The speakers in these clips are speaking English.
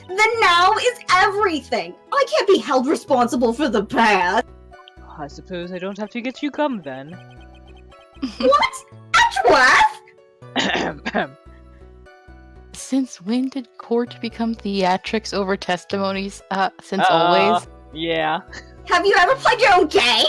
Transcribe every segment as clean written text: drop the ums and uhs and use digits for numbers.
The now is everything. I can't be held responsible for the past. I suppose I don't have to get you gum then. What? Edgeworth? Since when did court become theatrics over testimonies? Since always? Yeah. Have you ever played your own game?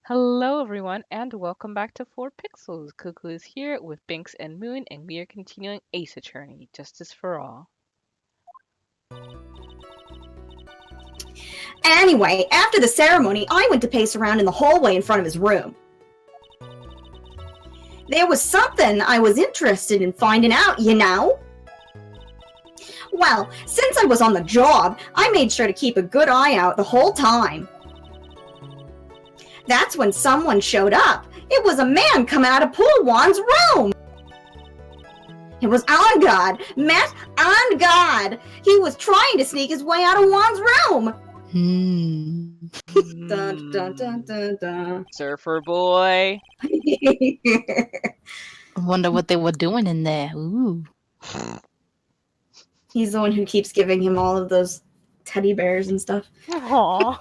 Hello everyone and welcome back to 4 Pixels. Cuckoo is here with Binks and Moon and we are continuing Ace Attorney, Justice for All. Anyway, after the ceremony, I went to pace around in the hallway in front of his room. There was something I was interested in finding out, you know? Well, since I was on the job, I made sure to keep a good eye out the whole time. That's when someone showed up. It was a man coming out of Pulwan's room. It was Angad, Matt Angad. He was trying to sneak his way out of Juan's room. Dun, dun, dun, dun, dun. Surfer boy. I wonder what they were doing in there. Ooh. He's the one who keeps giving him all of those teddy bears and stuff. Aww.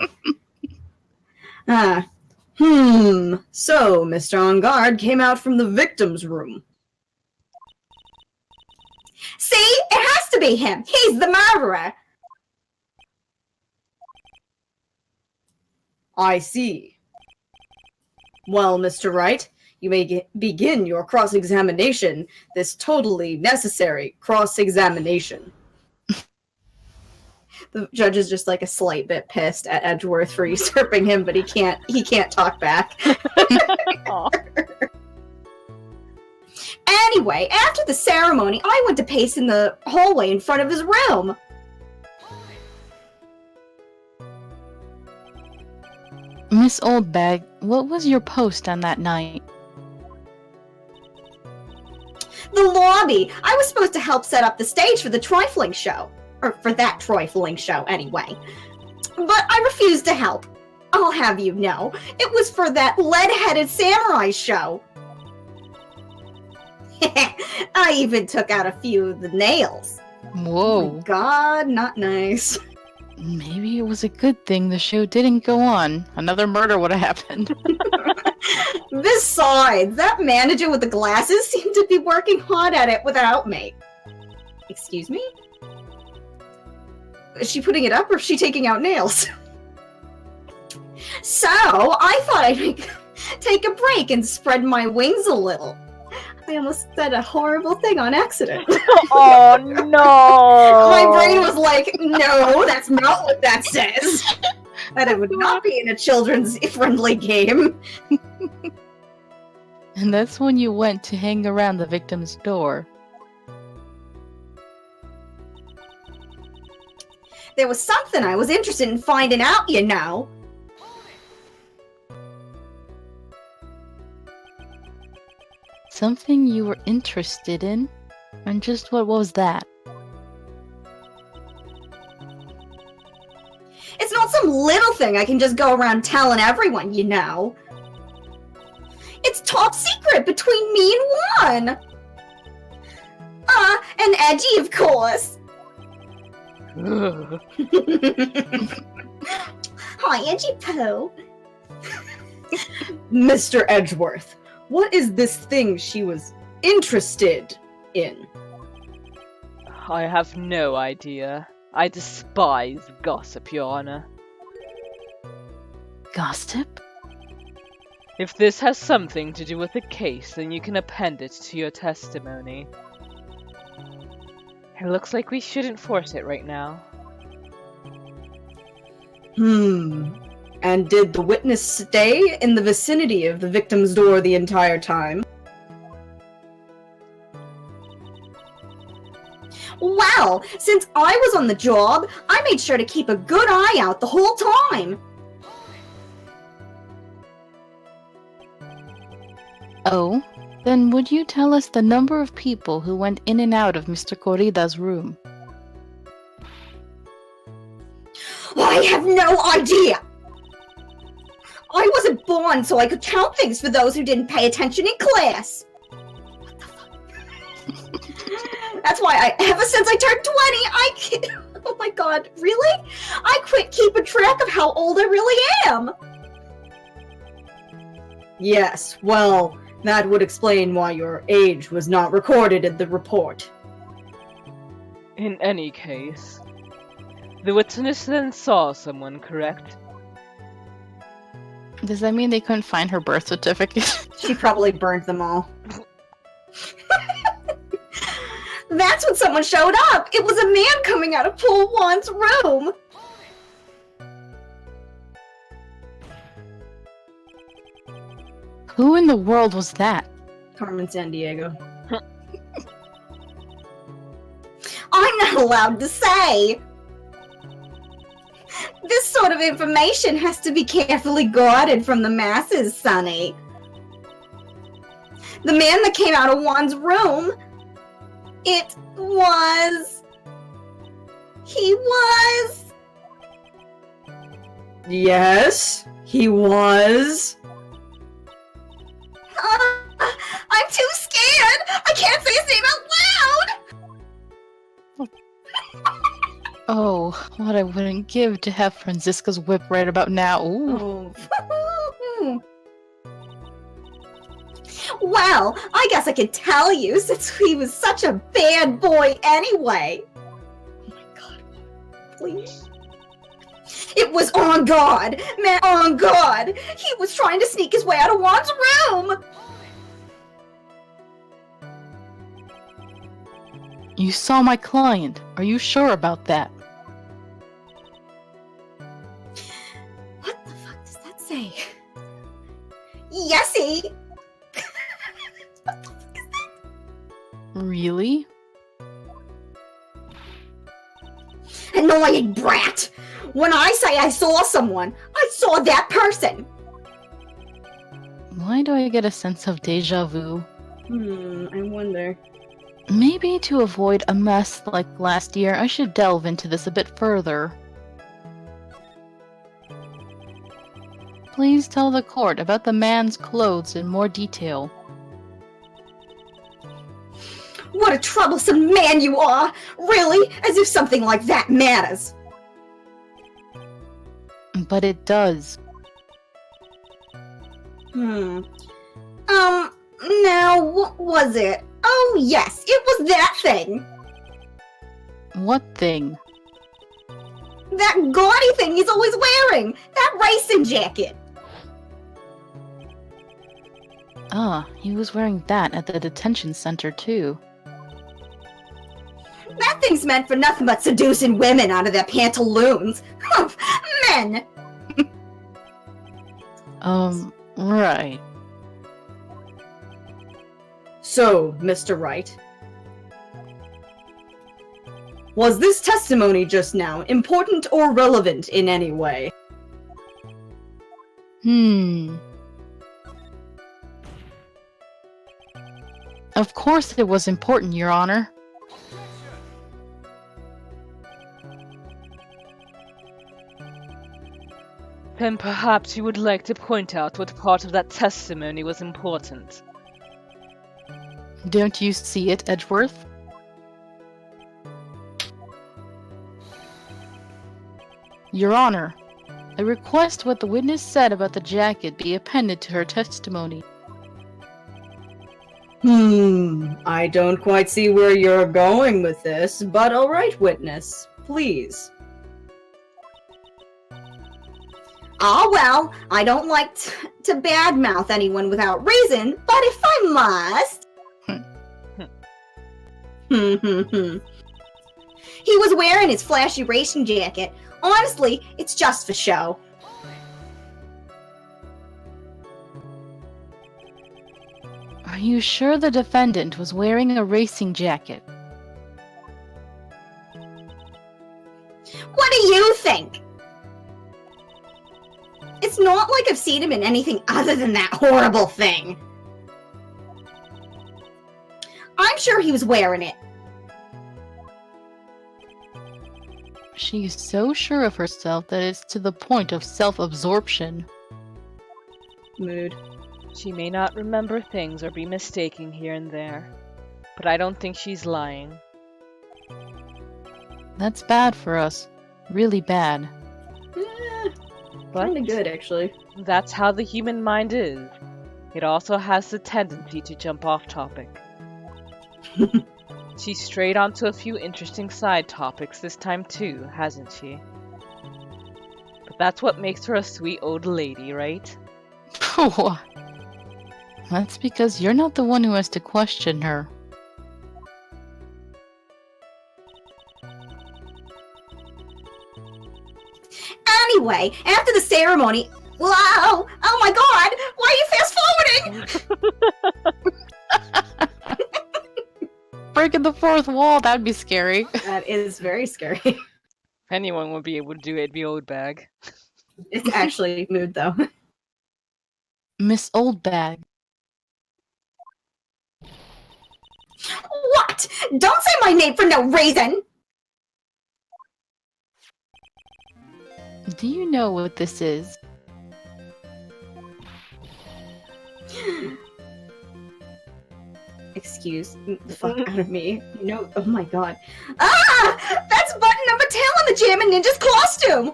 So, Mr. Angard came out from the victim's room. See? It has to be him! He's the murderer! I see. Well, Mr. Wright, you may begin your cross-examination, this totally necessary cross-examination. The judge is just like a slight bit pissed at Edgeworth for usurping him, but he can't talk back. Anyway, after the ceremony, I went to pace in the hallway in front of his room. Miss Oldbag, what was your post on that night? The lobby! I was supposed to help set up the stage for the trifling show. Or for that trifling show, anyway. But I refused to help. I'll have you know, it was for that lead-headed samurai show. I even took out a few of the nails. Whoa. Oh my God, not nice. Maybe it was a good thing the show didn't go on. Another murder would have happened. Besides, that manager with the glasses seemed to be working hard at it without me. Excuse me? Is she putting it up or is she taking out nails? So, I thought I'd take a break and spread my wings a little. I almost said a horrible thing on accident. Oh no! My brain was like, no, that's not what that says. That it would not be in a children's friendly game. And that's when you went to hang around the victim's door. There was something I was interested in finding out, you know. Something you were interested in? And just what was that? It's not some little thing I can just go around telling everyone, you know. It's top secret between me and Juan. And Edgy, of course. Hi, Edgy Poe. Mr. Edgeworth, what is this thing she was interested in? I have no idea. I despise gossip, Your Honor. Gossip? If this has something to do with the case, then you can append it to your testimony. It looks like we shouldn't force it right now. And did the witness stay in the vicinity of the victim's door the entire time? Well, since I was on the job, I made sure to keep a good eye out the whole time. Oh, then would you tell us the number of people who went in and out of Mr. Corrida's room? I have no idea. I wasn't born so I could count things for those who didn't pay attention in class. What the fuck? That's why ever since I turned 20, oh my god, really? I quit keeping track of how old I really am. Yes, well, that would explain why your age was not recorded in the report. In any case, the witness then saw someone, correct? Does that mean they couldn't find her birth certificate? She probably burned them all. That's when someone showed up! It was a man coming out of Pool 1's room! Who in the world was that? Carmen Sandiego. I'm not allowed to say! This sort of information has to be carefully guarded from the masses, Sonny. The man that came out of Juan's room, he was... Yes, he was. I'm too scared! I can't say his name out loud! Oh, what I wouldn't give to have Franziska's whip right about now. Ooh. Oh. Well, I guess I can tell you since he was such a bad boy anyway. Oh my god, please. It was on guard! Man, on guard! He was trying to sneak his way out of Juan's room! You saw my client. Are you sure about that? What the fuck does that say? Yesy! What the fuck is that? Really? Annoying brat! When I say I saw someone, I saw that person! Why do I get a sense of deja vu? I wonder. Maybe to avoid a mess like last year, I should delve into this a bit further. Please tell the court about the man's clothes in more detail. What a troublesome man you are! Really? As if something like that matters! But it does. Now, what was it? Oh, yes, it was that thing! What thing? That gaudy thing he's always wearing! That racing jacket! Ah, he was wearing that at the detention center too. That thing's meant for nothing but seducing women out of their pantaloons! Men! Right. So, Mr. Wright, was this testimony just now important or relevant in any way? Of course it was important, Your Honor. Then perhaps you would like to point out what part of that testimony was important. Don't you see it, Edgeworth? Your Honor, I request what the witness said about the jacket be appended to her testimony. I don't quite see where you're going with this, but alright, witness. Please. Oh, well, I don't like to badmouth anyone without reason, but if I must... He was wearing his flashy racing jacket. Honestly, it's just for show. Are you sure the defendant was wearing a racing jacket? What do you think? It's not like I've seen him in anything other than that horrible thing. I'm sure he was wearing it. She is so sure of herself that it's to the point of self-absorption. Mood. She may not remember things or be mistaken here and there, but I don't think she's lying. That's bad for us. Really bad. But Kinda good, actually. that's how the human mind is. It also has the tendency to jump off topic. She strayed onto a few interesting side topics this time too, hasn't she? But that's what makes her a sweet old lady, right? That's because you're not the one who has to question her. Anyway, after the ceremony... Wow! Oh my god! Why are you fast-forwarding? Breaking the fourth wall, that'd be scary. That is very scary. If anyone would be able to do it, it'd be Old Bag. It's actually Mood, though. Miss Oldbag. What? Don't say my name for no reason! Do you know what this is? Excuse the fuck out of me. No, oh my god. Ah! That's button number 10 on the Jammin' Ninja's costume!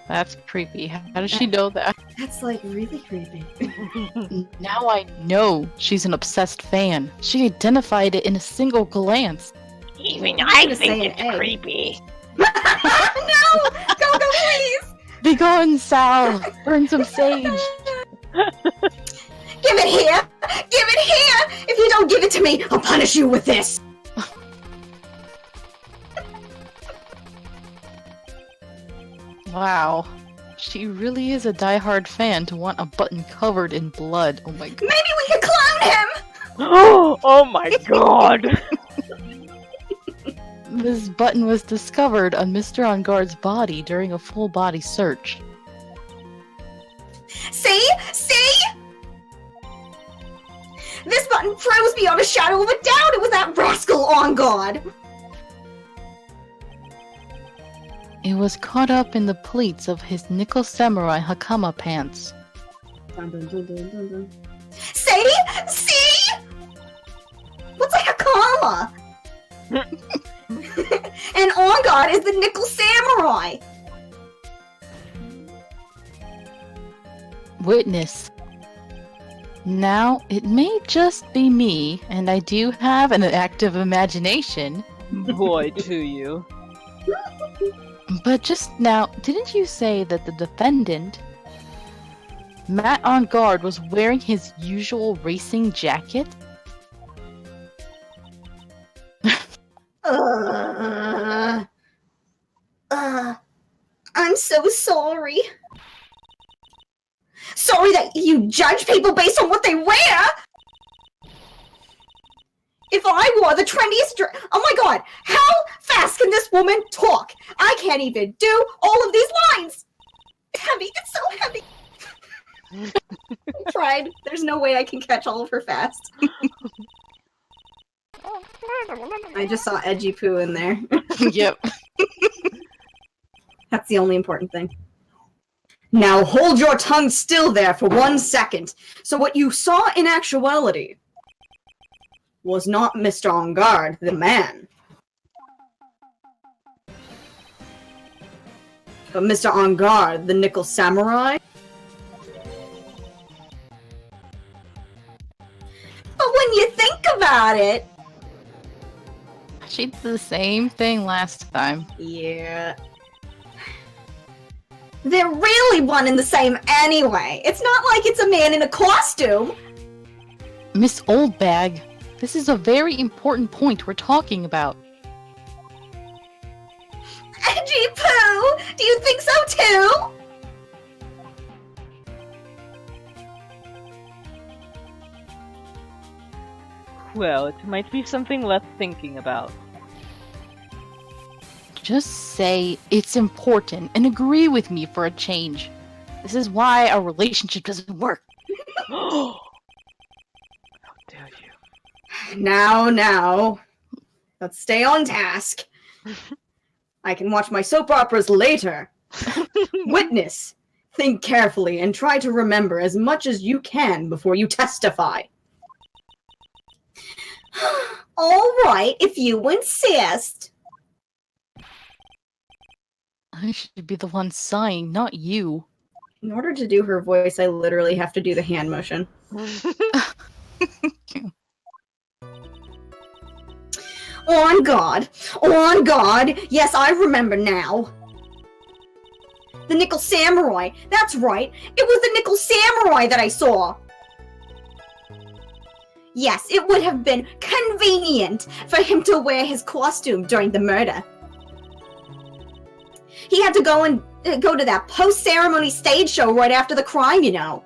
That's creepy. How does she know that? That's like really creepy. Now I know she's an obsessed fan. She identified it in a single glance. Even I'm I gonna say think an it's egg. creepy. No! Go, please! Be gone, Sal! Burn some sage! Give it here! Give it here! If you don't give it to me, I'll punish you with this! Wow. She really is a diehard fan to want a button covered in blood. Oh my god. Maybe we could clone him! Oh my god! This button was discovered on Mr. On Guard's body during a full body search. See? See? This button proves beyond a shadow of a doubt it was that rascal on guard! It was caught up in the pleats of his nickel samurai hakama pants. See? See? What's a hakama? And on guard is the nickel samurai! Witness. Now, it may just be me, and I do have an active imagination, Boy, to you. but just now, didn't you say that the defendant, Matt On Guard, was wearing his usual racing jacket? I'm so sorry. Sorry that you judge people based on what they wear! If I wore the trendiest dress— oh my god, how fast can this woman talk? I can't even do all of these lines! Heavy, it's so heavy! I tried. There's no way I can catch all of her fast. I just saw Edgy Poo in there. Yep. That's the only important thing. Now hold your tongue still there for 1 second. So what you saw in actuality was not Mr. On Guard, the man, but Mr. On Guard, the nickel samurai. But when you think about it, She did the same thing last time. yeah, they're really one and the same anyway. It's not like it's a man in a costume. Miss Oldbag, this is a very important point we're talking about. Edgy Poo, do you think so too? Well, it might be something worth thinking about. Just say it's important and agree with me for a change. This is why our relationship doesn't work. How dare you? Now. Let's stay on task. I can watch my soap operas later. Witness. Think carefully and try to remember as much as you can before you testify. All right, if you insist. I should be the one sighing, not you. In order to do her voice, I literally have to do the hand motion. On God! On God! Yes, I remember now. The Nickel Samurai! That's right! It was the Nickel Samurai that I saw! Yes, it would have been convenient for him to wear his costume during the murder. He had to go to that post-ceremony stage show right after the crime, you know.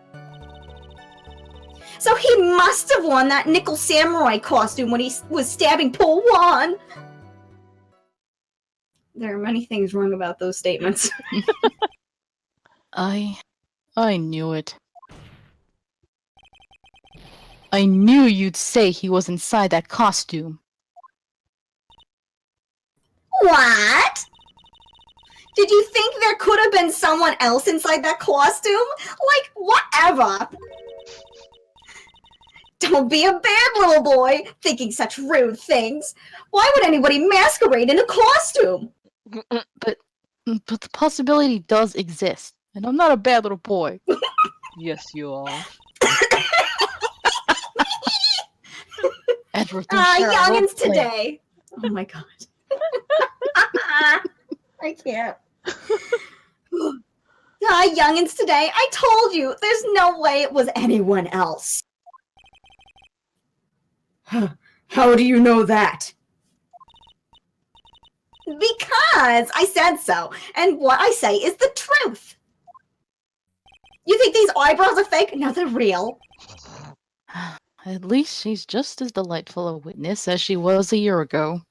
So he must have worn that Nickel Samurai costume when he was stabbing poor Juan. There are many things wrong about those statements. I knew it. I knew you'd say he was inside that costume. What? Did you think there could have been someone else inside that costume? Like, whatever. Don't be a bad little boy, thinking such rude things. Why would anybody masquerade in a costume? But the possibility does exist, and I'm not a bad little boy. Yes, you are. Edward, don't share our youngins role play. today. Oh my god. I can't. Youngins today. I told you, there's no way it was anyone else. How do you know that? Because I said so, and what I say is the truth. You think these eyebrows are fake? No, they're real. At least she's just as delightful a witness as she was a year ago.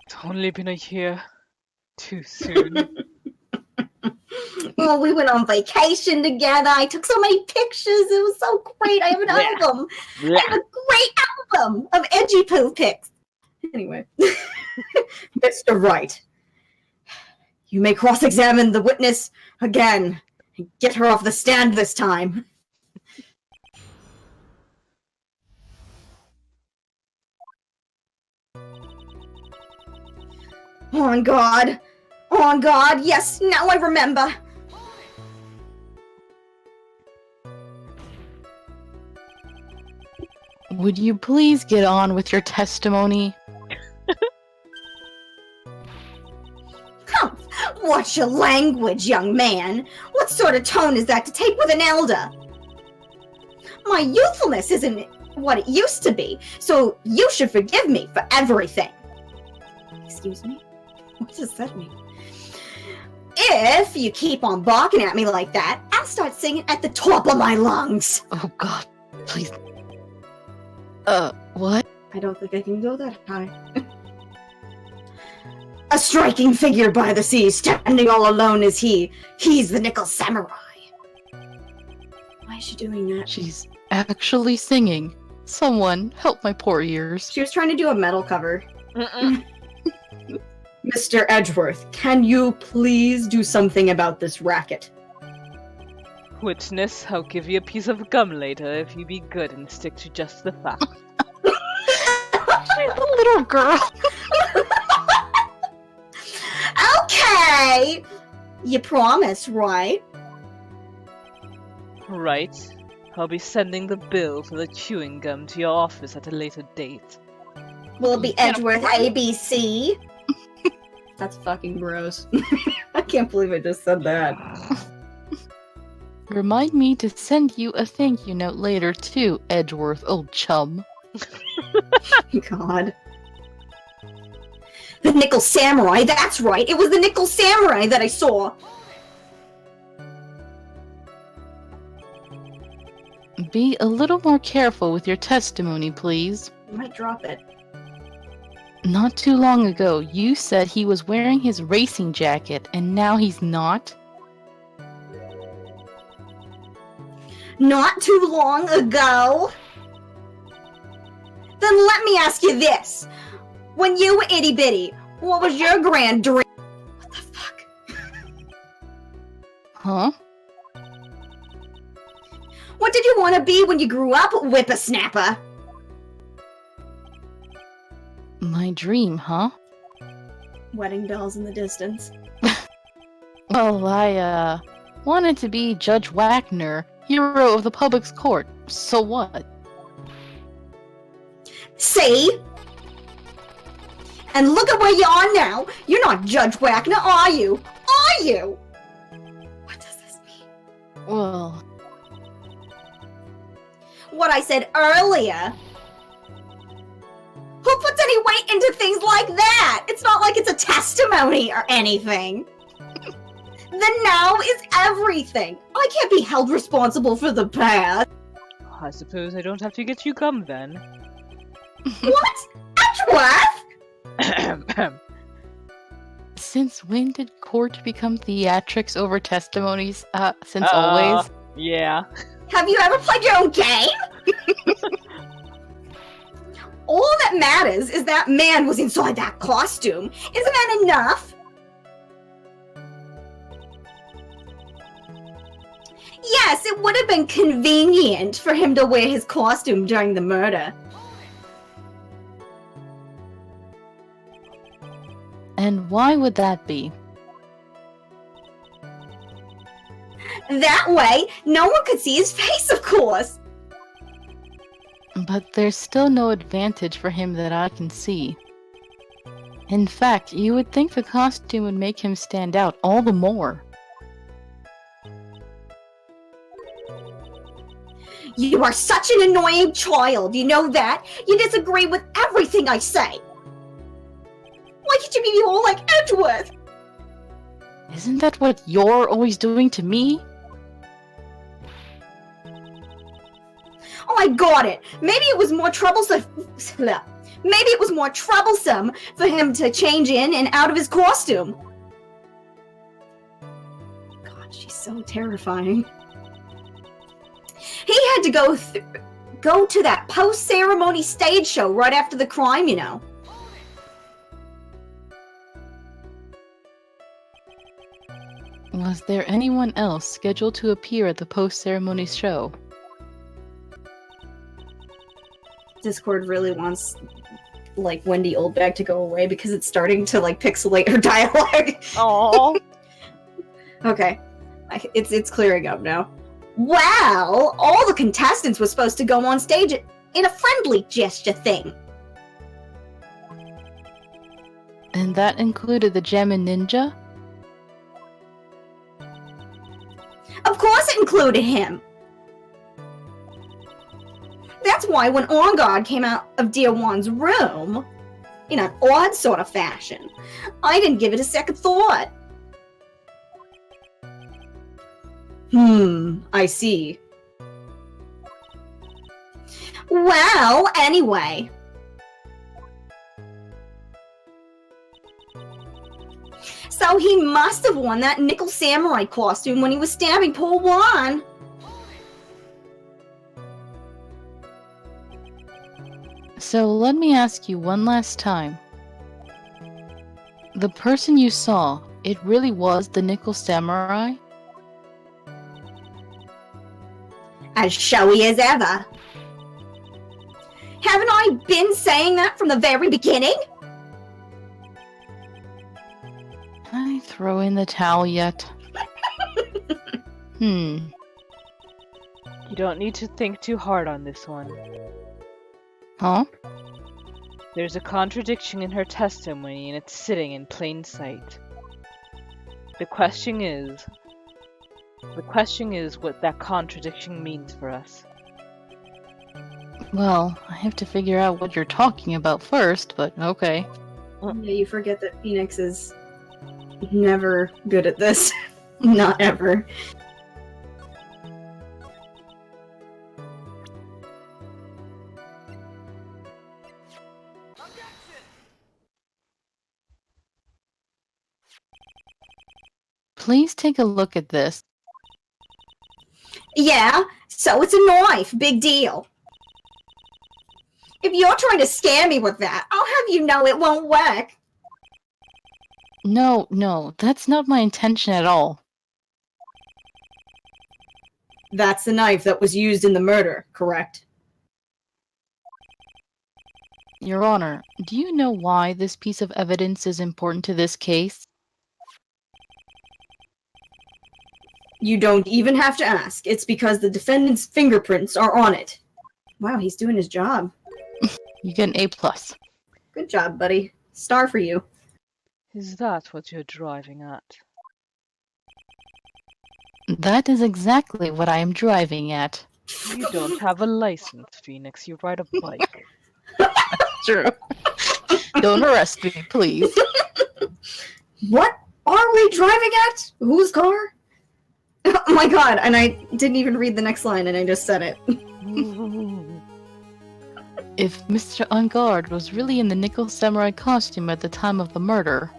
It's only been a year. Too soon. Well, we went on vacation together. I took so many pictures. It was so great. I have an album. I have a great album of edgy poo pics. Anyway. Mr. Wright, you may cross-examine the witness again and get her off the stand this time. On God! On God! Yes, now I remember! Would you please get on with your testimony? Watch your language, young man! What sort of tone is that to take with an elder? My youthfulness isn't what it used to be, so you should forgive me for everything. Excuse me? What does that mean? If you keep on barking at me like that, I'll start singing at the top of my lungs. Oh god, please. What? I don't think I can go that high. A striking figure by the sea, standing all alone is he. He's the Nickel Samurai. Why is she doing that? She's actually singing. Someone help my poor ears. She was trying to do a metal cover. Mr. Edgeworth, can you please do something about this racket? Witness, I'll give you a piece of gum later if you be good and stick to just the facts. She's a little girl. Okay! You promise, right? Right. I'll be sending the bill for the chewing gum to your office at a later date. Will it be Edgeworth ABC? That's fucking gross. I can't believe I just said that. Remind me to send you a thank you note later too, Edgeworth, old chum. God. The Nickel Samurai, that's right! It was the Nickel Samurai that I saw! Be a little more careful with your testimony, please. I might drop it. Not too long ago, you said he was wearing his racing jacket, and now he's not? Not too long ago? Then let me ask you this. When you were itty bitty, what was your grand dream? What the fuck? Huh? What did you want to be when you grew up, whippersnapper? My dream, huh? Wedding bells in the distance. Well, I wanted to be Judge Wagner, hero of the public's court. So what? See? And look at where you are now. You're not Judge Wagner, are you? Are you? What does this mean? Well, What I said earlier. Who puts any weight into things like that? It's not like it's a testimony or anything. The now is everything. I can't be held responsible for the past. I suppose I don't have to get you gum then. What? Edgeworth? since when did court become theatrics over testimonies? Since always? Yeah. Have you ever played your own game? All that matters is that man was inside that costume. Isn't that enough? Yes, it would have been convenient for him to wear his costume during the murder. And why would that be? That way, no one could see his face, of course. But there's still no advantage for him that I can see. In fact, you would think the costume would make him stand out all the more. You are such an annoying child, you know that? You disagree with everything I say. Why can't you be all like Edgeworth? Isn't that what you're always doing to me? Oh, I got it. Maybe it was more troublesome. Maybe it was more troublesome for him to change in and out of his costume. God, she's so terrifying. He had to go to that post-ceremony stage show right after the crime, you know. Was there anyone else scheduled to appear at the post-ceremony show? Discord really wants, like, Wendy Oldbag to go away because it's starting to, like, pixelate her dialogue. Aww. Okay. It's clearing up now. Well, all the contestants were supposed to go on stage in a friendly gesture thing. And that included the Gemin Ninja? Of course it included him. That's why when On came out of Dear One's room, in an odd sort of fashion, I didn't give it a second thought. I see. Well, anyway. So he must have worn that nickel samurai costume when he was stabbing poor Juan. So let me ask you one last time. The person you saw, it really was the Nickel Samurai? As showy as ever. Haven't I been saying that from the very beginning? Can I throw in the towel yet? You don't need to think too hard on this one. Huh? There's a contradiction in her testimony and it's sitting in plain sight. The question is what that contradiction means for us. Well, I have to figure out what you're talking about first, but okay. Yeah, you forget that Phoenix is never good at this. Not ever. Please take a look at this. Yeah, so it's a knife. Big deal. If you're trying to scare me with that, I'll have you know it won't work. No, that's not my intention at all. That's the knife that was used in the murder, correct? Your Honor, do you know why this piece of evidence is important to this case? You don't even have to ask. It's because the defendant's fingerprints are on it. Wow, he's doing his job. You get an A+. Good job, buddy. Star for you. Is that what you're driving at? That is exactly what I am driving at. You don't have a license, Phoenix. You ride a bike. True. Don't arrest me, please. What are we driving at? Whose car? Oh my god, and I didn't even read the next line and I just said it. If Mr. Ungard was really in the Nickel Samurai costume at the time of the murder,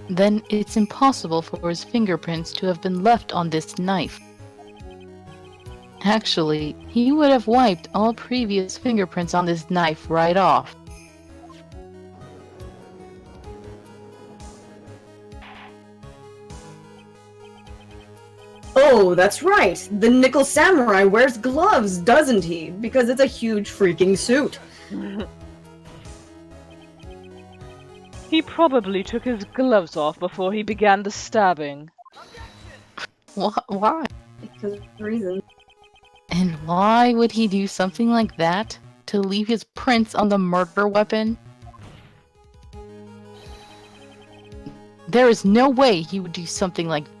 then it's impossible for his fingerprints to have been left on this knife. Actually, he would have wiped all previous fingerprints on this knife right off. Oh, that's right. The Nickel Samurai wears gloves, doesn't he? Because it's a huge freaking suit. He probably took his gloves off before he began the stabbing. Why? Because of reason. And why would he do something like that? To leave his prints on the murder weapon? There is no way he would do something like that.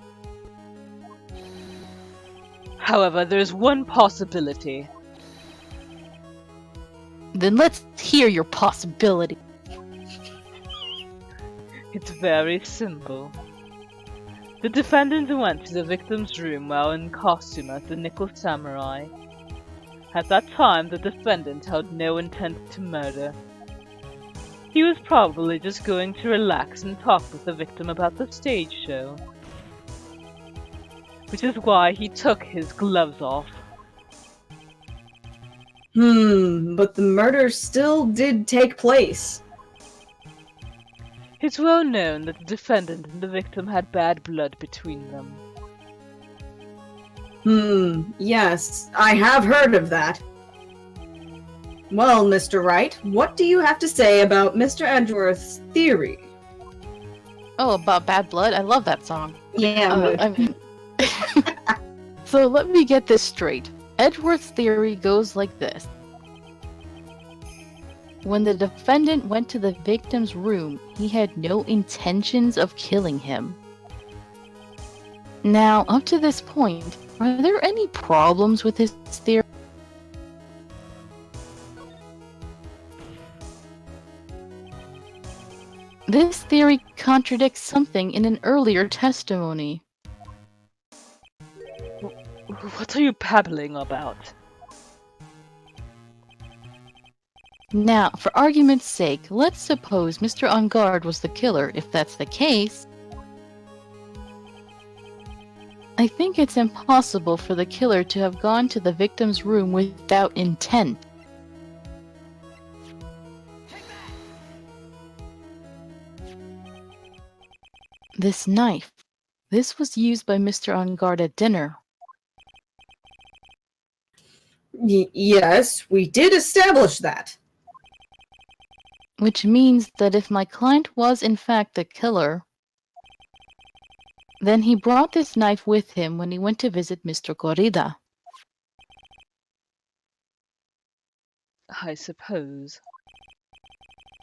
However, there's one possibility. Then let's hear your possibility. It's very simple. The defendant went to the victim's room while in costume as the Nickel Samurai. At that time, the defendant held no intent to murder. He was probably just going to relax and talk with the victim about the stage show. Which is why he took his gloves off. But the murder still did take place. It's well known that the defendant and the victim had bad blood between them. Yes, I have heard of that. Well, Mr. Wright, what do you have to say about Mr. Edgeworth's theory? Oh, about bad blood? I love that song. Yeah, So let me get this straight. Edgeworth's theory goes like this. When the defendant went to the victim's room, he had no intentions of killing him. Now, up to this point, are there any problems with his theory? This theory contradicts something in an earlier testimony. What are you babbling about? Now, for argument's sake, let's suppose Mr. Ungard was the killer. If that's the case, I think it's impossible for the killer to have gone to the victim's room without intent. This knife. This was used by Mr. Ungard at dinner. yes, we did establish that. Which means that if my client was in fact the killer, then he brought this knife with him when he went to visit Mr. Corrida. I suppose.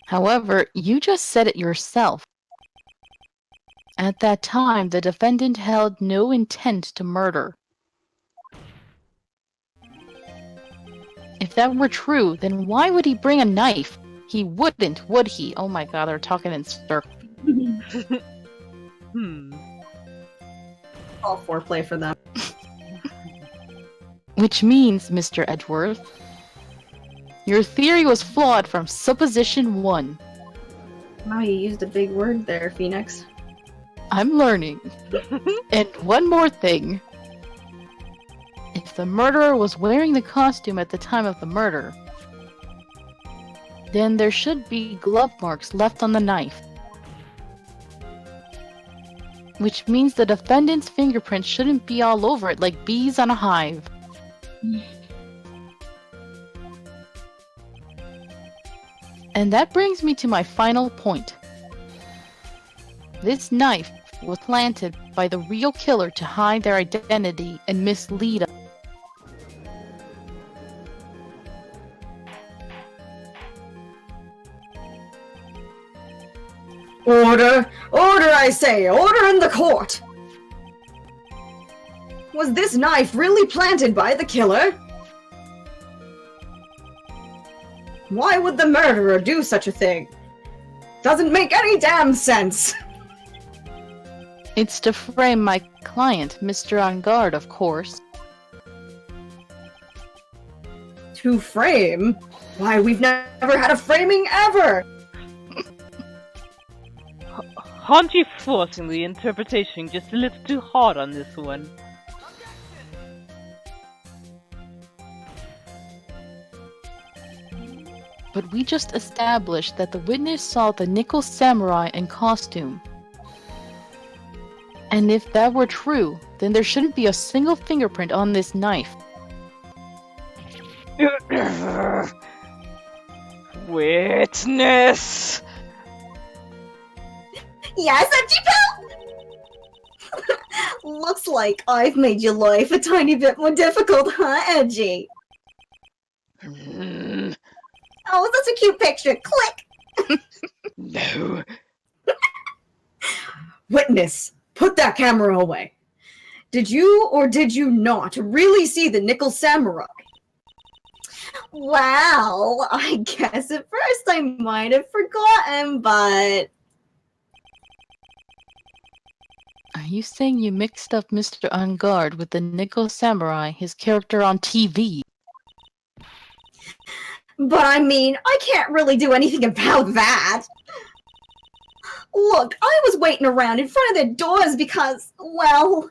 However, you just said it yourself. At that time, the defendant held no intent to murder. If that were true, then why would he bring a knife? He wouldn't, would he? Oh my god, they're talking in circles. All foreplay for them. Which means, Mr. Edgeworth, your theory was flawed from supposition 1. Wow, you used a big word there, Phoenix. I'm learning. And one more thing. If the murderer was wearing the costume at the time of the murder, then there should be glove marks left on the knife. Which means the defendant's fingerprints shouldn't be all over it like bees on a hive. And that brings me to my final point. This knife was planted by the real killer to hide their identity and mislead us. Order! Order, I say! Order in the court! Was this knife really planted by the killer? Why would the murderer do such a thing? Doesn't make any damn sense! It's to frame my client, Mr. On Guard, of course. To frame? Why, we've never had a framing ever! Aren't you forcing the interpretation just a little too hard on this one? But we just established that the witness saw the nickel samurai in costume. And if that were true, then there shouldn't be a single fingerprint on this knife. Witness! Yes, Edgy Pal? Looks like I've made your life a tiny bit more difficult, huh, Edgy? Oh, that's a cute picture. Click! No. Witness, put that camera away. Did you or did you not really see the nickel samurai? Well, I guess at first I might have forgotten, but... Are you saying you mixed up Mr. On Guard with the nickel samurai, his character on TV? But I mean, I can't really do anything about that. Look, I was waiting around in front of their doors because, well,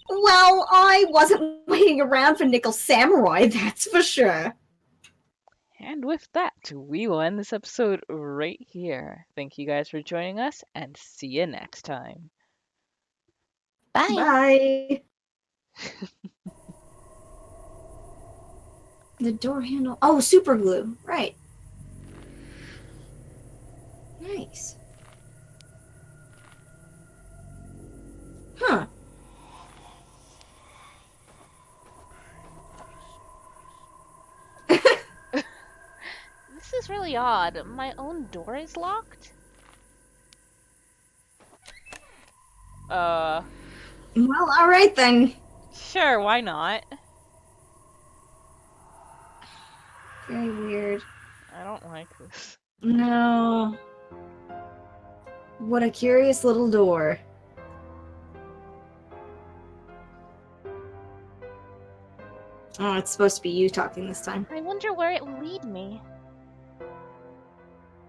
I wasn't waiting around for Nickel Samurai, that's for sure. And with that, we will end this episode right here. Thank you guys for joining us, and see you next time. Bye! Bye. The door handle. Oh, super glue. Right. Nice. Huh. This is really odd. My own door is locked? Well, alright then. Sure, why not? Very weird. I don't like this. No. What a curious little door. Oh, it's supposed to be you talking this time. I wonder where it will lead me.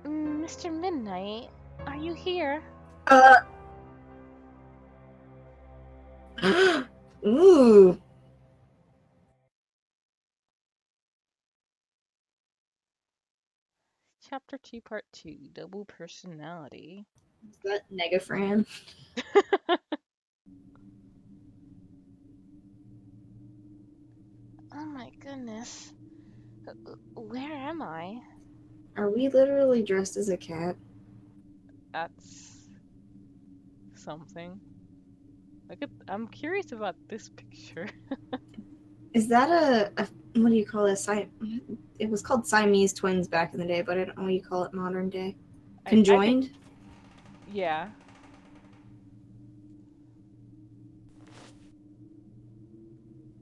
Mr. Midnight, are you here? Ooh. Chapter 2, Part 2, Double Personality. Is that Negafran? Oh my goodness. Where am I? Are we literally dressed as a cat? That's something. I'm curious about this picture. Is that a what do you call it? It was called Siamese twins back in the day, but I don't know what you call it modern day. Conjoined? Yeah.